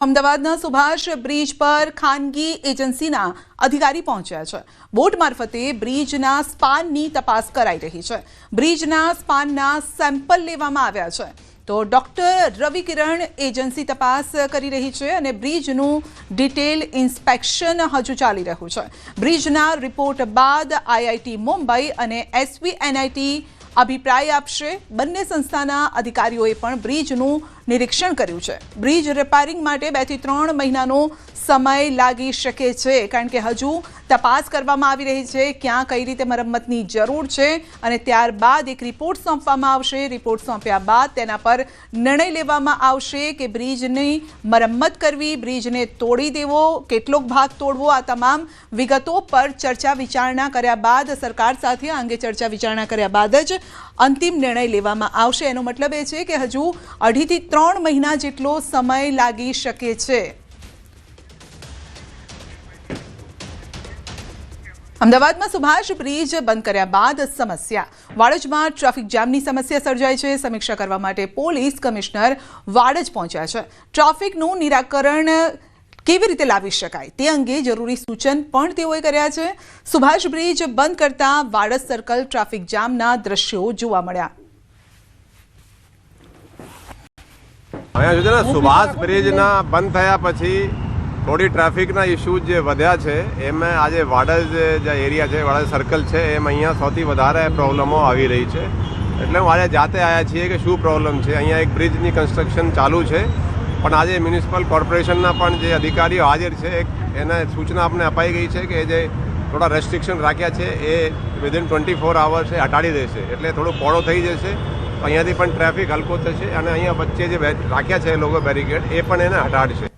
અમદાવાદના સુભાષ બ્રિજ પર ખાનગી એજન્સીના અધિકારી પહોંચ્યા છે। બોટ મારફતે બ્રિજના સ્પાનની તપાસ કરાઈ રહી છે। બ્રિજના સ્પાનના સેમ્પલ લેવામાં આવ્યા છે તો ડોક્ટર રવિ કિરણ એજન્સી તપાસ કરી રહી છે અને બ્રિજનું ડિટેલ ઇન્સ્પેક્શન હજુ ચાલી રહ્યું છે। બ્રિજના રિપોર્ટ બાદ આઈઆઈટી મુંબઈ અને એસવીએનઆઈટી અભિપ્રાય આપશે। બંને સંસ્થાના અધિકારીઓએ પણ બ્રિજનું નિરીક્ષણ કર્યું છે। બ્રિજ રિપેરિંગ માટે 2 થી 3 મહિનાનો સમય લાગી શકે છે કારણ કે હજુ તપાસ કરવામાં આવી રહી છે ક્યાં કઈ રીતે મરમ્મતની જરૂર છે અને ત્યારબાદ એક રિપોર્ટ સોંપવામાં આવશે। રિપોર્ટ સોંપ્યા બાદ તેના પર નિર્ણય લેવામાં આવશે કે બ્રિજની મરમ્મત કરવી, બ્રિજને તોડી દેવો, કેટલોક ભાગ તોડવો। આ તમામ વિગતો પર ચર્ચા વિચારણા કર્યા બાદ સરકાર સાથે આ અંગે ચર્ચા વિચારણા કર્યા બાદ જ અંતિમ નિર્ણય લેવામાં આવશે। એનો મતલબ એ છે કે હજુ 2.5 થી 3 મહિના જેટલો સમય લાગી શકે છે। અમદાવાદમાં સુભાષ બ્રિજ બંધ કર્યા બાદ સમસ્યા। વાડજમાં ટ્રાફિક જામની સમસ્યા સર્જાઈ છે। સમીક્ષા કરવા માટે પોલીસ કમિશનર વાડજ પહોંચ્યા છે। ટ્રાફિકનું નિરાકરણ કેવી રીતે લાવી શકાય તે અંગે જરૂરી સૂચન પણ તેઓએ કર્યા છે। સુભાષ બ્રિજ બંધ કરતા વાડજ સર્કલ ટ્રાફિક જામના દ્રશ્યો જોવા મળ્યા। અહીંયા જો ને સુભાષ બ્રિજના બંધ થયા પછી થોડી ટ્રાફિકના ઇસ્યુઝ જે વધ્યા છે એમાં આજે વાડજ જે એરિયા છે, વાડજ સર્કલ છે, એમાં અહીંયા સૌથી વધારે પ્રોબ્લમો આવી રહી છે। એટલે હું આજે જાતે આવ્યા છીએ કે શું પ્રોબ્લમ છે। અહીંયા એક બ્રિજની કન્સ્ટ્રક્શન ચાલુ છે પણ આજે મ્યુનિસિપલ કોર્પોરેશનના પણ જે અધિકારીઓ હાજર છે એને સૂચના આપણે અપાઈ ગઈ છે કે જે થોડા રેસ્ટ્રિક્શન રાખ્યા છે એ વિધિન 24 અવર્સ એ હટાડી દેશે, એટલે થોડું પહોળો થઈ જશે। અહીંયાથી પણ ટ્રાફિક હલકો થશે અને અહીંયા વચ્ચે જે રાખ્યા છે લોકો બેરિકેડ એ પણ એને હટાડશે।